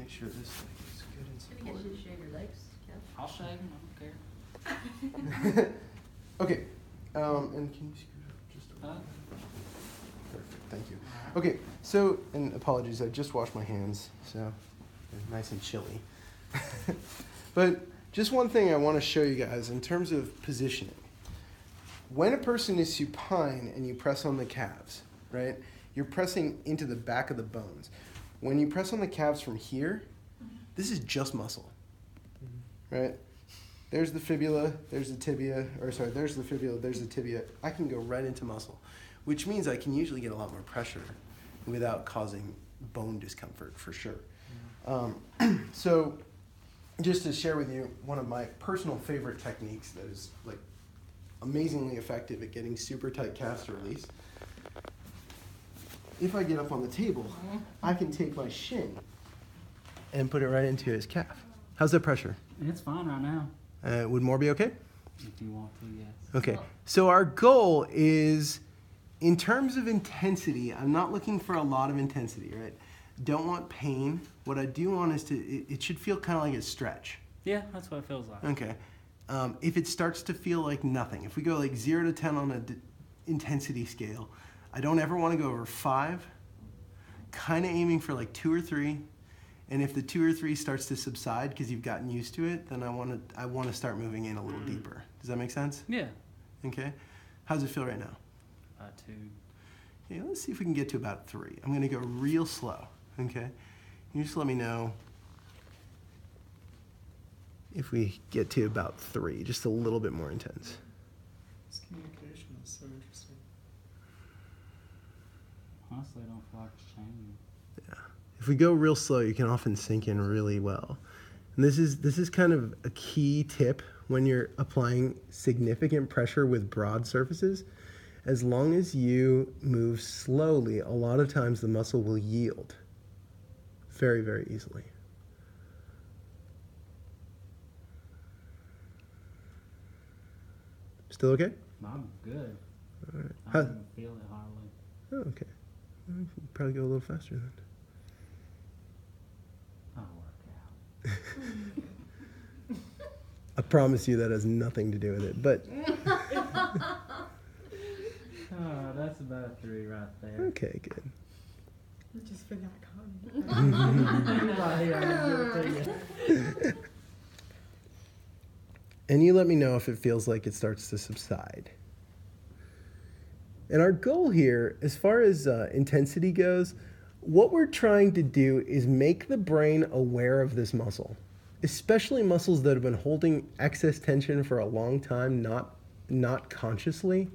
make sure this leg is good and Can I get you to shave your legs, Kev? I'll shave them. I don't care. Okay. And can you scoot up just a little bit? Perfect. Thank you. Okay. So, and apologies, I just washed my hands, so they're nice and chilly. But just one thing I want to show you guys in terms of positioning. When a person is supine and you press on the calves, right, you're pressing into the back of the bones. When you press on the calves from here, this is just muscle, right? There's the fibula, there's the tibia, or sorry, there's the fibula, there's the tibia. I can go right into muscle, which means I can usually get a lot more pressure without causing bone discomfort for sure. So just to share with you one of my personal favorite techniques that is like amazingly effective at getting super tight calves to release. If I get up on the table, I can take my shin and put it right into his calf. How's that pressure? It's fine right now. Would more be okay? If you want to, yes. Okay, so our goal is, in terms of intensity, I'm not looking for a lot of intensity, right? Don't want pain. What I do want is it should feel kind of like a stretch. Yeah, that's what it feels like. Okay. If it starts to feel like nothing, if we go like 0 to 10 on an intensity scale, I don't ever want to go over 5, kind of aiming for like 2 or 3. And if the 2 or 3 starts to subside because you've gotten used to it, then I want to start moving in a little deeper. Does that make sense? Yeah. Okay. How's it feel right now? 2. Okay, let's see if we can get to about 3. I'm going to go real slow. Okay. You just let me know if we get to about 3, just a little bit more intense. This communication is so interesting. Honestly, I don't feel like it's changing. Yeah. If we go real slow, you can often sink in really well. And this is kind of a key tip when you're applying significant pressure with broad surfaces. As long as you move slowly, a lot of times the muscle will yield very, very easily. Still okay? I'm good. All right. I don't even feel it hardly. Oh, okay. Well, we can probably go a little faster then. I'll work out. I promise you that has nothing to do with it, but Oh, that's about a 3 right there. okay, good. Just for that comment. Anybody, I'm gonna give it to you. And you let me know if it feels like it starts to subside. And our goal here, as far as intensity goes, what we're trying to do is make the brain aware of this muscle, especially muscles that have been holding excess tension for a long time, not consciously.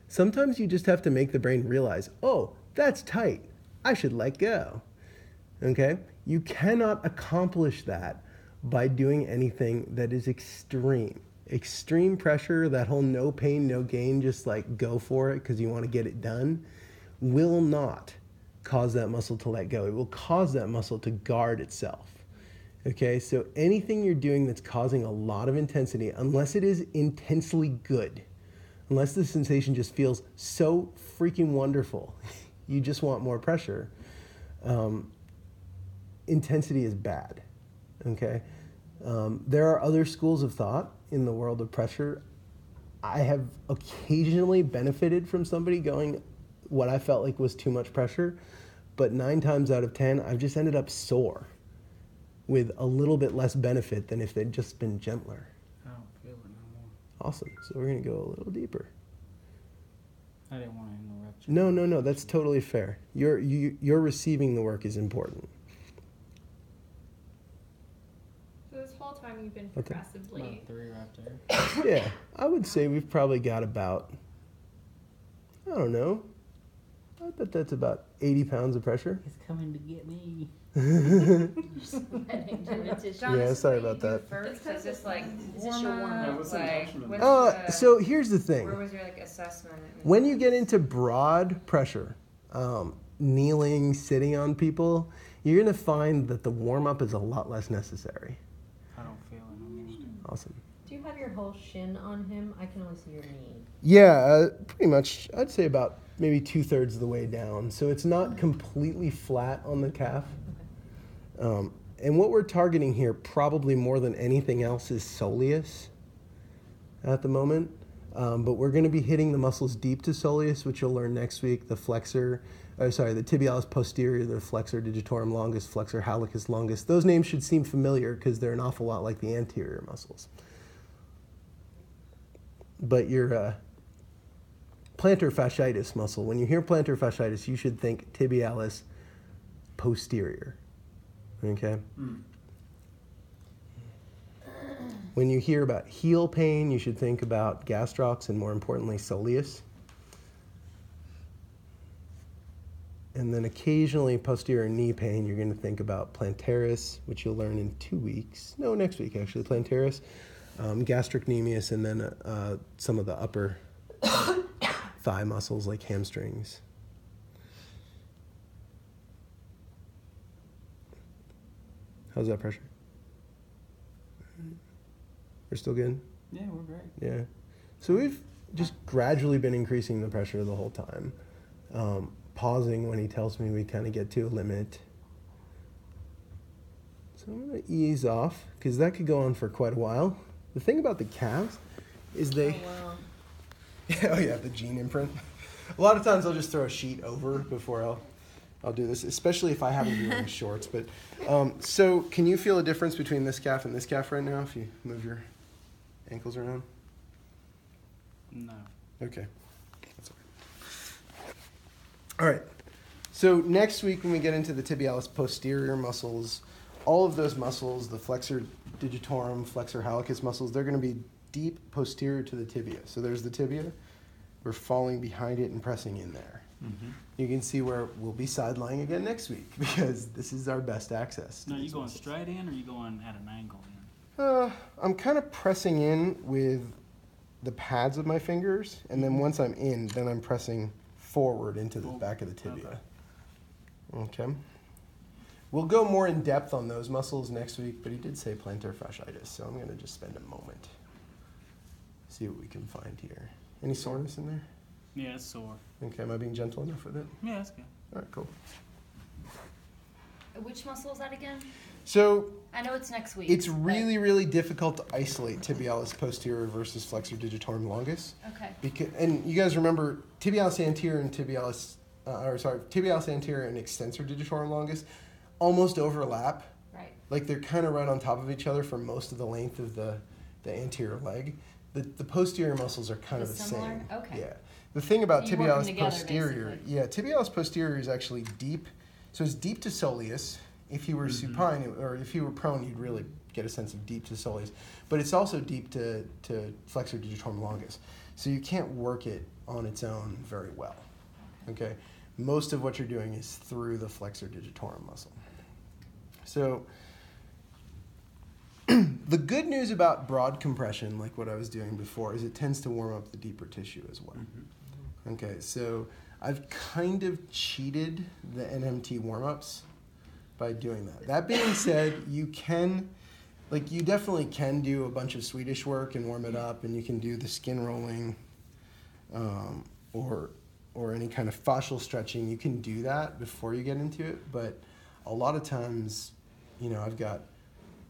Sometimes you just have to make the brain realize, oh, that's tight. I should let go. Okay? You cannot accomplish that by doing anything that is extreme. Extreme pressure, that whole no pain, no gain, just like go for it because you want to get it done, will not cause that muscle to let go. It will cause that muscle to guard itself. Okay, so anything you're doing that's causing a lot of intensity, unless it is intensely good, unless the sensation just feels so freaking wonderful, you just want more pressure, intensity is bad. Okay, there are other schools of thought in the world of pressure. I have occasionally benefited from somebody going what I felt like was too much pressure, but 9 times out of 10, I've just ended up sore with a little bit less benefit than if they'd just been gentler. I don't feel it no more. Awesome. So we're going to go a little deeper. I didn't want to interrupt you. No, that's totally fair. You're receiving the work is important. So this whole time you've been Okay. progressively. About 3 right there. Yeah, I would say we've probably got about, I don't know, I bet that's about 80 pounds of pressure. He's coming to get me. Yeah, sorry about that. First, is this like, is this your warm-up? what's Like, the what's the- So here's the thing. where was your like assessment? When you get into broad pressure, kneeling, sitting on people, you're going to find that the warm-up is a lot less necessary. I don't feel it no more. Awesome. Do you have your whole shin on him? I can only see your knee. Yeah, pretty much. I'd say about maybe 2/3 of the way down. So it's not completely flat on the calf. And what we're targeting here, probably more than anything else, is soleus at the moment. But we're going to be hitting the muscles deep to soleus, which you'll learn next week. The tibialis posterior, the flexor digitorum longus, flexor hallucis longus. Those names should seem familiar because they're an awful lot like the anterior muscles. But your plantar fasciitis muscle, when you hear plantar fasciitis, you should think tibialis posterior. Okay? When you hear about heel pain, you should think about gastrocs and, more importantly, soleus. And then occasionally posterior knee pain, you're going to think about plantaris, which you'll learn in 2 weeks. No, next week, actually, plantaris, gastrocnemius, and then some of the upper thigh muscles like hamstrings. How's that pressure? We're still good? Yeah, we're great. Yeah. So we've just gradually been increasing the pressure the whole time. Pausing when he tells me we kind of get to a limit. So I'm going to ease off because that could go on for quite a while. The thing about the calves is they... Oh, wow. Oh yeah, the gene imprint. A lot of times I'll just throw a sheet over before I'll do this, especially if I happen to be wearing shorts. But so can you feel a difference between this calf and this calf right now if you move your ankles around? No. Okay. That's all right. So next week when we get into the tibialis posterior muscles, all of those muscles, the flexor digitorum, flexor hallucis muscles, they're going to be deep posterior to the tibia. So there's the tibia. We're falling behind it and pressing in there. Mm-hmm. You can see where we'll be side lying again next week because this is our best access. Now, you going straight in or you going at an angle in? I'm kind of pressing in with the pads of my fingers, and then once I'm in, then I'm pressing forward into the back of the tibia. Okay. We'll go more in depth on those muscles next week, but he did say plantar fasciitis, so I'm going to just spend a moment. See what we can find here. Any soreness in there? Yeah, it's sore. Okay, am I being gentle enough with it? Yeah, that's good. All right, cool. Which muscle is that again? So I know it's next week. it's really, really difficult to isolate tibialis posterior versus flexor digitorum longus. Okay. And you guys remember tibialis anterior and tibialis anterior and extensor digitorum longus almost overlap. Right. Like they're kind of right on top of each other for most of the length of the anterior leg. The posterior muscles are kind of the similar? same. Okay. Yeah. The thing about You work them tibialis together, posterior, basically. tibialis posterior is actually deep. So it's deep to soleus. If you were supine or if you were prone, you'd really get a sense of deep to soleus. But it's also deep to flexor digitorum longus. So you can't work it on its own very well. Okay. Most of what you're doing is through the flexor digitorum muscle. So the good news about broad compression, like what I was doing before, is it tends to warm up the deeper tissue as well. Mm-hmm. Okay, so I've kind of cheated the NMT warm-ups by doing that. That being said, you definitely can do a bunch of Swedish work and warm it up, and you can do the skin rolling or any kind of fascial stretching. You can do that before you get into it, but a lot of times, I've got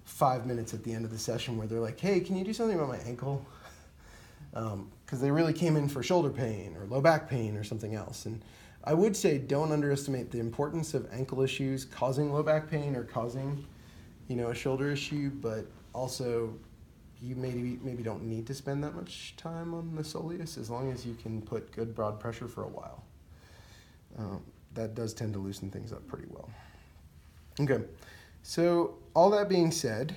5 minutes at the end of the session where they're like, hey, can you do something about my ankle? Because they really came in for shoulder pain or low back pain or something else. And I would say don't underestimate the importance of ankle issues causing low back pain or causing, a shoulder issue, but also you maybe don't need to spend that much time on the soleus as long as you can put good broad pressure for a while. That does tend to loosen things up pretty well. Okay. So all that being said,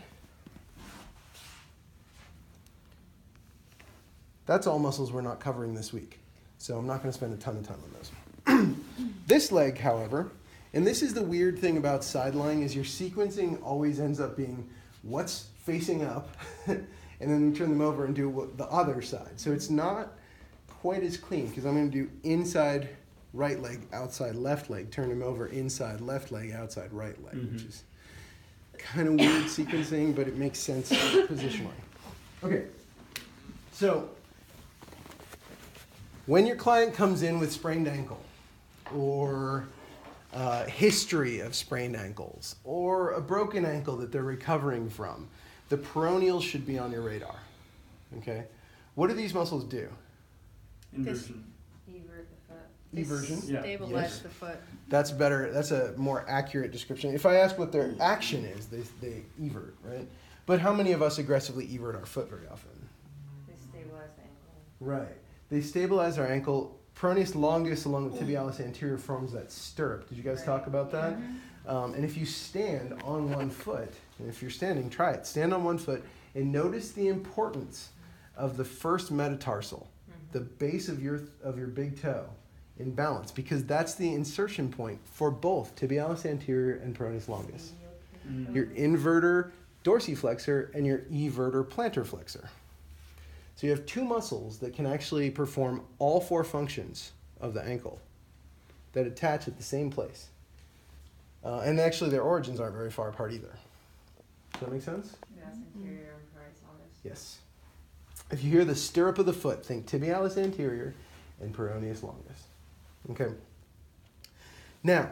that's all muscles we're not covering this week. So I'm not going to spend a ton of time on those. This leg, however, and this is the weird thing about side lying, is your sequencing always ends up being what's facing up, and then you turn them over and do the other side. So it's not quite as clean because I'm going to do inside right leg, outside left leg, turn them over inside left leg, outside right leg, which is kind of weird sequencing, but it makes sense positionally. Okay, so when your client comes in with sprained ankle or history of sprained ankles, or a broken ankle that they're recovering from, the peroneals should be on your radar. Okay? What do these muscles do? Inversion. Evert the foot. They Eversion? Yeah. stabilize Yes. the foot. That's better. That's a more accurate description. If I ask what their action is, they evert, right? But how many of us aggressively evert our foot very often? They stabilize the ankle. Right. They stabilize our ankle. Peroneus longus along the tibialis anterior forms that stirrup. Did you guys talk about that? And if you stand on one foot, and if you're standing, try it. Stand on one foot and notice the importance of the first metatarsal, the base of your big toe, in balance, because that's the insertion point for both tibialis anterior and peroneus longus. Your inverter dorsiflexor and your everter plantar flexor. So you have two muscles that can actually perform all four functions of the ankle that attach at the same place. And actually their origins aren't very far apart either. Does that make sense? Tibialis anterior and peroneus longus. Yes. If you hear the stirrup of the foot, think tibialis anterior and peroneus longus. Okay. Now,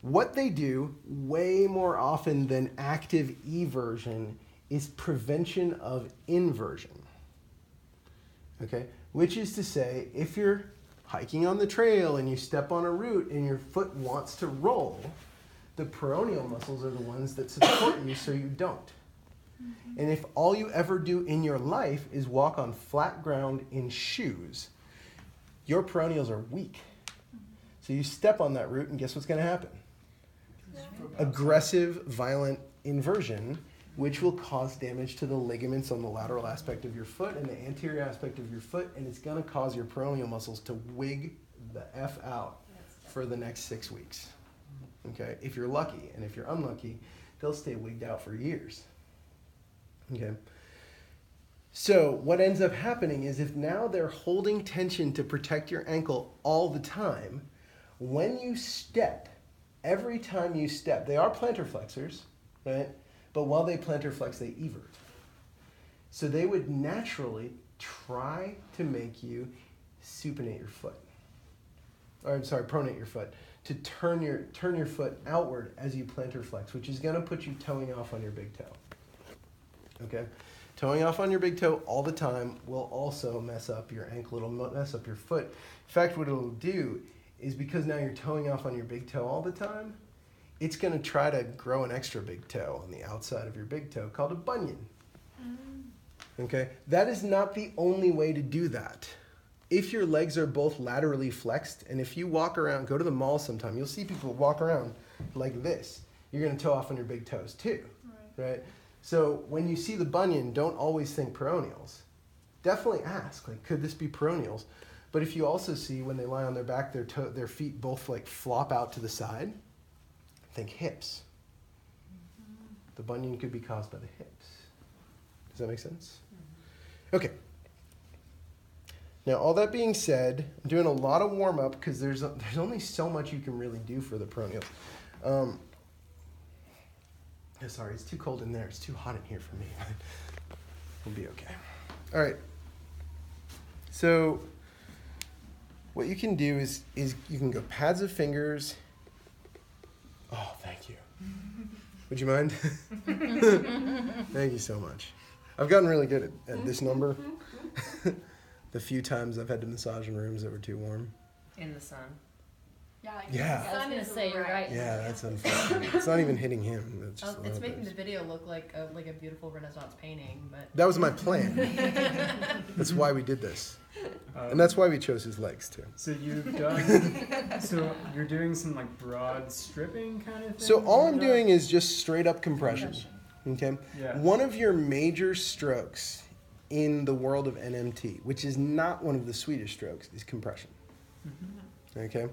what they do way more often than active eversion is prevention of inversion. Okay? Which is to say, if you're hiking on the trail and you step on a root and your foot wants to roll, the peroneal muscles are the ones that support you so you don't. And if all you ever do in your life is walk on flat ground in shoes, your peroneals are weak. So you step on that root and guess what's going to happen? Aggressive, violent inversion, which will cause damage to the ligaments on the lateral aspect of your foot and the anterior aspect of your foot, and it's going to cause your peroneal muscles to wig the F out for the next 6 weeks. Okay? If you're lucky, and if you're unlucky, they'll stay wigged out for years. Okay? So what ends up happening is if now they're holding tension to protect your ankle all the time, when you step, every time you step, they are plantar flexors, right? But while they plantar flex, they evert. So they would naturally try to make you supinate your foot. Or I'm sorry, pronate your foot. To turn your foot outward as you plantar flex, which is going to put you toeing off on your big toe. Okay? Toeing off on your big toe all the time will also mess up your ankle. It'll mess up your foot. In fact, what it'll do is because now you're toeing off on your big toe all the time, it's going to try to grow an extra big toe on the outside of your big toe called a bunion. Okay? That is not the only way to do that. If your legs are both laterally flexed, and if you walk around, go to the mall sometime, you'll see people walk around like this. You're going to toe off on your big toes too, right? So when you see the bunion, don't always think peroneals. Definitely ask, like, could this be peroneals? But if you also see when they lie on their back, their feet both like flop out to the side, think hips. The bunion could be caused by the hips. Does that make sense? Okay. Now, all that being said, I'm doing a lot of warm-up because there's only so much you can really do for the peroneals. Sorry, it's too cold in there. It's too hot in here for me. We'll be okay. All right. So what you can do is you can go pads of fingers. Oh, thank you. Would you mind? Thank you so much. I've gotten really good at this number. The few times I've had to massage in rooms that were too warm. In the sun. Yeah, like Yeah. the I was sun gonna is say, you're right. Yeah, that's unfortunate. It's not even hitting him. It's just It's the making the others. video look like a beautiful Renaissance painting, but That was my plan. That's why we did this. And that's why we chose his legs too. So you've done. So you're doing some like broad stripping kind of thing. So all I'm doing is just straight up compression. Okay? Yeah. One of your major strokes in the world of NMT, which is not one of the sweetest strokes, is compression. Okay?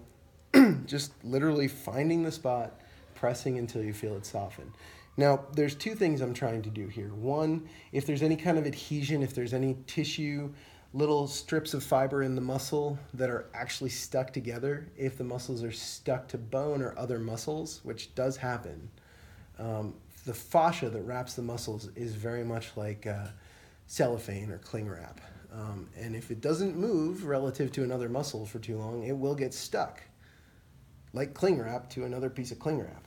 Just literally finding the spot, pressing until you feel it soften. Now, there's two things I'm trying to do here. One, if there's any kind of adhesion, if there's any tissue, little strips of fiber in the muscle that are actually stuck together, if the muscles are stuck to bone or other muscles, which does happen, the fascia that wraps the muscles is very much like cellophane or cling wrap. And if it doesn't move relative to another muscle for too long, it will get stuck. like cling wrap to another piece of cling wrap,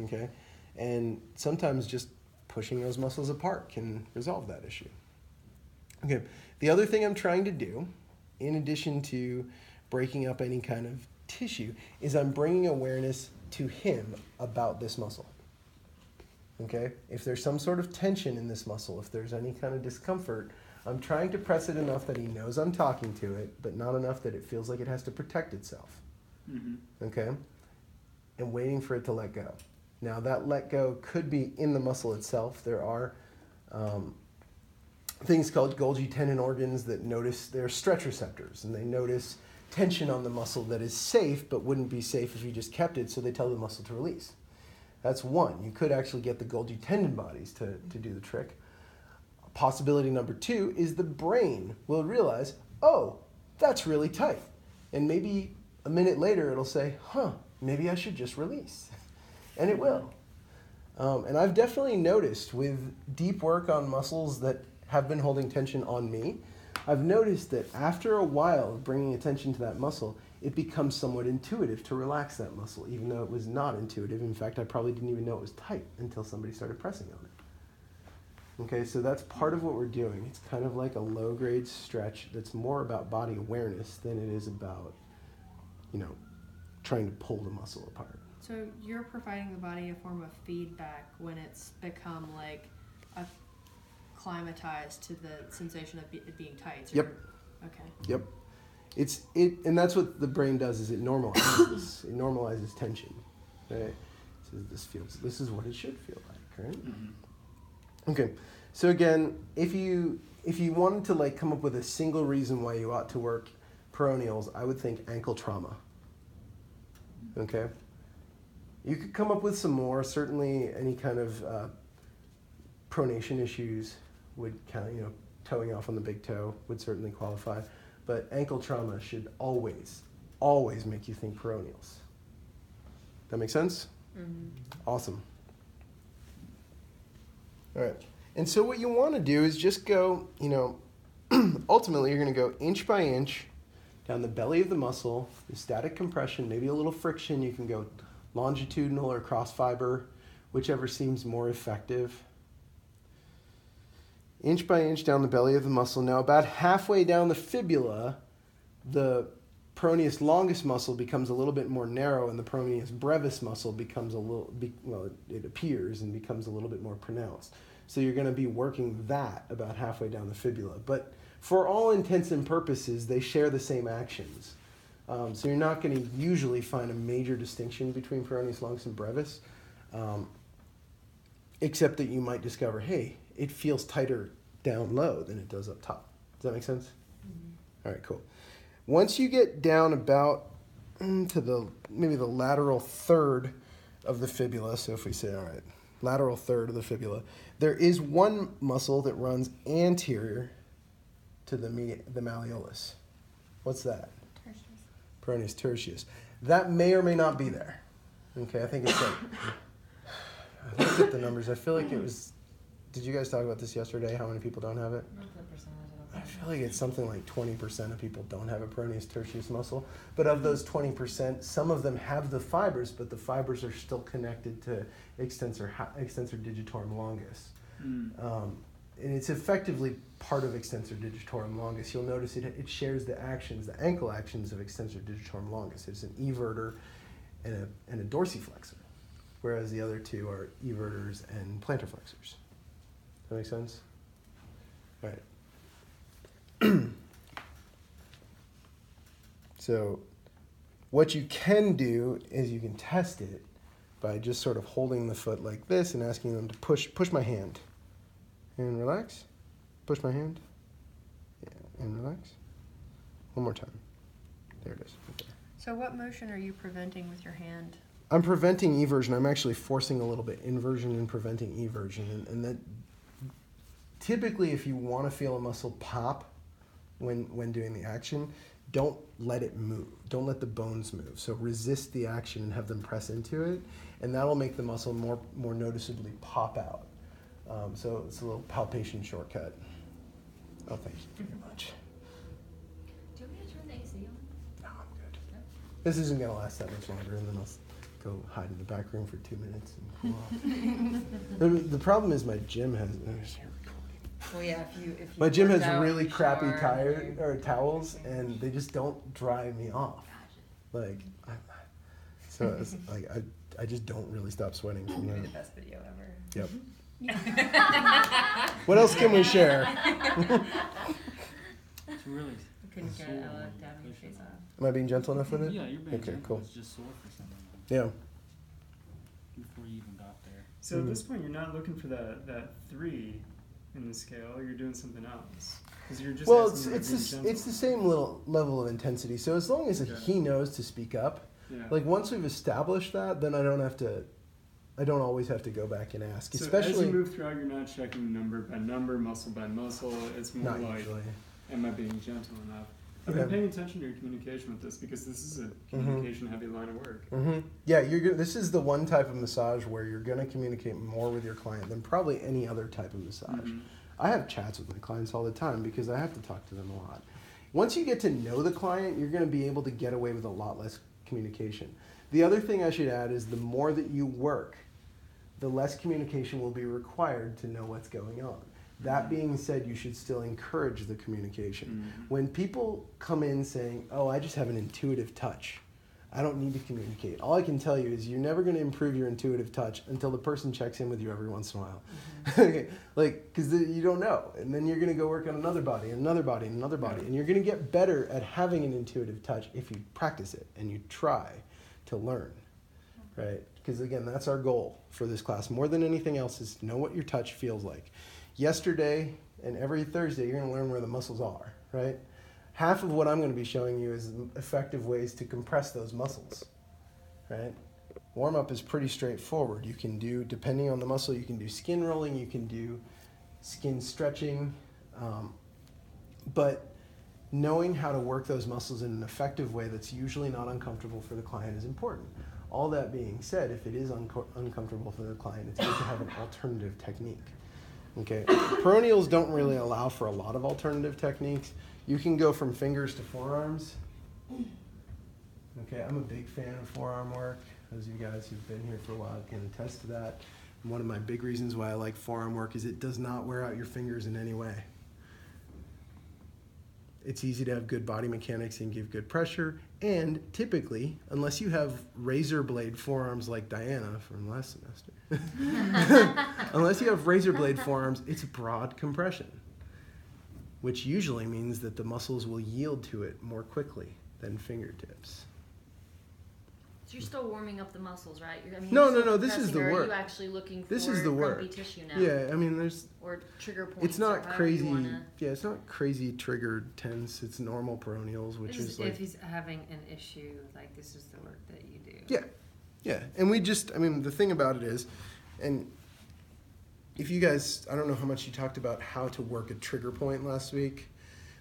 okay? And sometimes just pushing those muscles apart can resolve that issue. Okay, the other thing I'm trying to do, in addition to breaking up any kind of tissue, is I'm bringing awareness to him about this muscle. Okay, if there's some sort of tension in this muscle, if there's any kind of discomfort, I'm trying to press it enough that he knows I'm talking to it, but not enough that it feels like it has to protect itself. Okay, and waiting for it to let go. Now that let go could be in the muscle itself. There are things called Golgi tendon organs that notice, they're stretch receptors, and they notice tension on the muscle that is safe but wouldn't be safe if you just kept it, so they tell the muscle to release. That's one. You could actually get the Golgi tendon bodies to do the trick. Possibility number two is the brain will realize, oh, that's really tight. And maybe a minute later it'll say, maybe I should just release. And it will. And I've definitely noticed with deep work on muscles that have been holding tension on me, I've noticed that after a while of bringing attention to that muscle, it becomes somewhat intuitive to relax that muscle, even though it was not intuitive. In fact, I probably didn't even know it was tight until somebody started pressing on it. Okay, so that's part of what we're doing. It's kind of like a low-grade stretch that's more about body awareness than it is about, trying to pull the muscle apart. So you're providing the body a form of feedback when it's become like acclimatized to the sensation of it being tight. So Yep. Okay. Yep. And that's what the brain does, is it normalizes. It normalizes tension. Right? So this is what it should feel like, right? Okay. So again, if you wanted to come up with a single reason why you ought to work peroneals, I would think ankle trauma. Okay? You could come up with some more. Certainly any kind of pronation issues would count, toeing off on the big toe would certainly qualify. But ankle trauma should always make you think peroneals. That make sense? Awesome. All right. And so what you want to do is just go, ultimately you're going to go inch by inch down the belly of the muscle, the static compression, maybe a little friction. You can go longitudinal or cross fiber, whichever seems more effective. Inch by inch down the belly of the muscle. Now about halfway down the fibula, the peroneus longus muscle becomes a little bit more narrow, and the peroneus brevis muscle becomes it appears and becomes a little bit more pronounced. So you're going to be working that about halfway down the fibula. But for all intents and purposes, they share the same actions. So you're not going to usually find a major distinction between peroneus longus and brevis, except that you might discover, hey, it feels tighter down low than it does up top. Does that make sense? All right, cool. Once you get down about to maybe the lateral third of the fibula, so if we say, all right, lateral third of the fibula, there is one muscle that runs anterior to the malleolus. What's that? Tertius. Peroneus tertius. That may or may not be there. Okay, I think it's I looked at the numbers. I feel like it was. Did you guys talk about this yesterday? How many people don't have it? I feel like it's something like 20% of people don't have a peroneus tertius muscle. But of those 20%, some of them have the fibers, but the fibers are still connected to extensor digitorum longus. And it's effectively part of extensor digitorum longus. You'll notice it shares the ankle actions of extensor digitorum longus. It's an everter and a dorsiflexor, whereas the other two are everters and plantar flexors. Does that make sense? All right. So what you can do is you can test it by just sort of holding the foot like this and asking them to push my hand. And relax. Push my hand. Yeah, and relax. One more time. There it is. Right there. So what motion are you preventing with your hand? I'm preventing eversion. I'm actually forcing a little bit inversion and preventing eversion. And that typically if you want to feel a muscle pop when doing the action, don't let it move. Don't let the bones move. So resist the action and have them press into it, and that'll make the muscle more noticeably pop out. So it's a little palpation shortcut. Oh, thank you very much. Do you want me to turn the AC on? No, I'm good. This isn't going to last that much longer, and then I'll go hide in the back room for 2 minutes and cool off. The problem is my gym has... Well, yeah, if you My gym has worked out, really you crappy showered, towels, and they just don't dry me off. Like, so it's like I just don't really stop sweating from You're that. the best video ever. Yep. What else can we share? It's really. You couldn't get sore a when you down your push face it. off. Am I being gentle enough with it? Yeah, you're being Okay, gentle. cool. It's just sore for some reason Yeah. before you even got there. So at this point, you're not looking for that 3 in the scale. You're doing something else because you're just. Well, asking, like, being it's gentle. the same little level of intensity. So as long as Okay. he knows to speak up, Yeah. like once we've established that, then I don't always have to go back and ask. So as Especially you move throughout, you're not checking number by number, muscle by muscle. It's more not like, usually. am I being gentle enough? I've Okay. been paying attention to your communication with this because this is a communication-heavy line of work. Yeah, this is the one type of massage where you're going to communicate more with your client than probably any other type of massage. I have chats with my clients all the time because I have to talk to them a lot. Once you get to know the client, you're going to be able to get away with a lot less communication. The other thing I should add is the more that you work, the less communication will be required to know what's going on. That being said, you should still encourage the communication. When people come in saying, oh, I just have an intuitive touch, I don't need to communicate. All I can tell you is you're never going to improve your intuitive touch until the person checks in with you every once in a while. Okay, like, because you don't know. And then you're going to go work on another body, and another body, and another body. And you're going to get better at having an intuitive touch if you practice it and you try to learn, right? Because again, that's our goal for this class. More than anything else is know what your touch feels like. Yesterday and every Thursday, you're going to learn where the muscles are, right? Half of what I'm going to be showing you is effective ways to compress those muscles, right? Warm-up is pretty straightforward. You can do, depending on the muscle, you can do skin rolling, you can do skin stretching, but knowing how to work those muscles in an effective way that's usually not uncomfortable for the client is important. All that being said, if it is uncomfortable for the client, it's good to have an alternative technique. Okay, Peroneals don't really allow for a lot of alternative techniques. You can go from fingers to forearms. Okay, I'm a big fan of forearm work. Those of you guys who've been here for a while can attest to that. And one of my big reasons why I like forearm work is it does not wear out your fingers in any way. It's easy to have good body mechanics and give good pressure. And typically, unless you have razor blade forearms like Diana from last semester, unless you have razor blade forearms, it's broad compression, which usually means that the muscles will yield to it more quickly than fingertips. So you're still warming up the muscles, right? No, this is the work. Are you actually looking for This is the work. grumpy tissue now? Yeah, I mean, there's... Or trigger points. It's not or however crazy. you wanna... Yeah, it's not crazy triggered tense. It's normal peroneals, which is like... if he's having an issue, like this is the work that you do. Yeah. And the thing about it is, and if you guys, I don't know how much you talked about how to work a trigger point last week,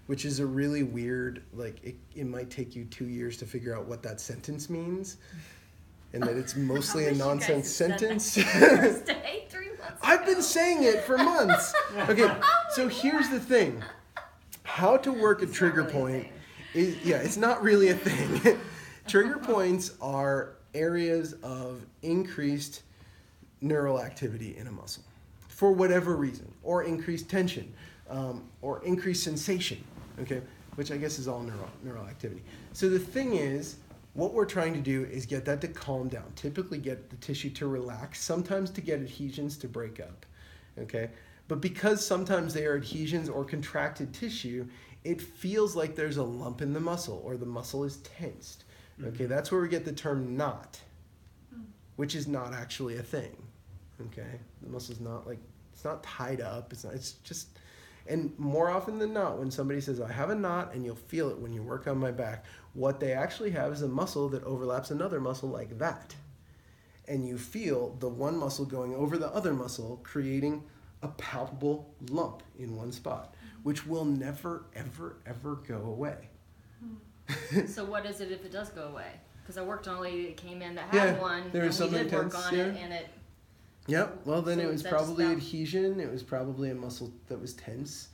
which is a really weird, like, it might take you 2 years to figure out what that sentence means, and that it's mostly a nonsense sentence. Day, 3 months I've ago. been saying it for months. Okay, so here's the thing. How to work a trigger point is, it's not really a thing. Trigger points are areas of increased neural activity in a muscle for whatever reason, or increased tension, or increased sensation, okay, which I guess is all neural activity. So the thing is, what we're trying to do is get that to calm down, typically get the tissue to relax, sometimes to get adhesions to break up, okay? But because sometimes they are adhesions or contracted tissue, it feels like there's a lump in the muscle or the muscle is tensed, okay? That's where we get the term knot, which is not actually a thing, okay? The muscle's not like, it's not tied up, it's just, and more often than not, when somebody says, I have a knot, and you'll feel it when you work on my back, what they actually have is a muscle that overlaps another muscle like that. And you feel the one muscle going over the other muscle, creating a palpable lump in one spot, which will never, ever, ever go away. So what is it if it does go away? Because I worked on a lady that came in that had one, there was and we something did work tense, on it, and it... Yep, well then So it was that just probably about- adhesion, it was probably a muscle that was tense,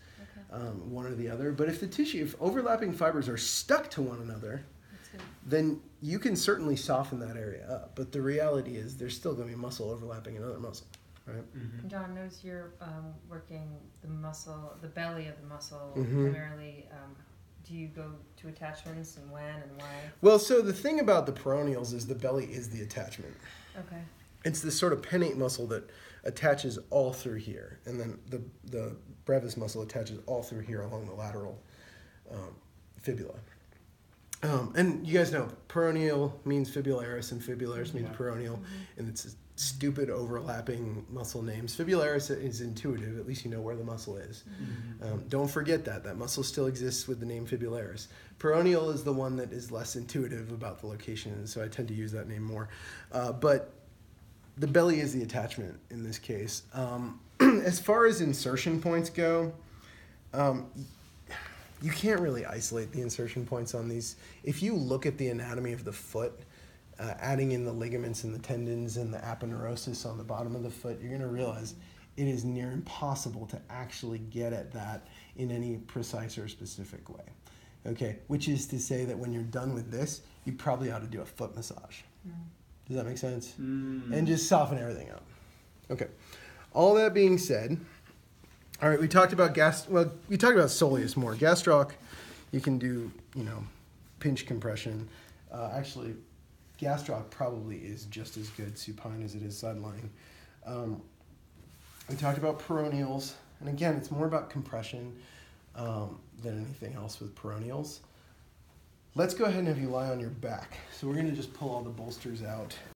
Okay. one or the other. But if overlapping fibers are stuck to one another, It's then you can certainly soften that area up. But the reality is there's still going to be muscle overlapping another muscle, right? John knows you're working the muscle, the belly of the muscle Mhm. primarily. Do you go to attachments and when and why? Well, so the thing about the peroneals is the belly is the attachment. Okay. It's this sort of pennate muscle that attaches all through here, and then the brevis muscle attaches all through here along the lateral fibula. And you guys know peroneal means fibularis and fibularis means Yeah. peroneal, and it's a stupid overlapping muscle names. Fibularis is intuitive, at least you know where the muscle is. Don't forget that muscle still exists with the name fibularis. Peroneal is the one that is less intuitive about the location, and so I tend to use that name more. But the belly is the attachment in this case. As far as insertion points go, you can't really isolate the insertion points on these. If you look at the anatomy of the foot, adding in the ligaments and the tendons and the aponeurosis on the bottom of the foot, you're going to realize it is near impossible to actually get at that in any precise or specific way. Okay, which is to say that when you're done with this, you probably ought to do a foot massage. Does that make sense? And just soften everything up. Okay. All that being said, all right, we talked about we talked about soleus more. Gastroc, you can do, pinch compression. Actually, gastroc probably is just as good supine as it is side lying. We talked about peroneals, and again, it's more about compression than anything else with peroneals. Let's go ahead and have you lie on your back. So we're going to just pull all the bolsters out.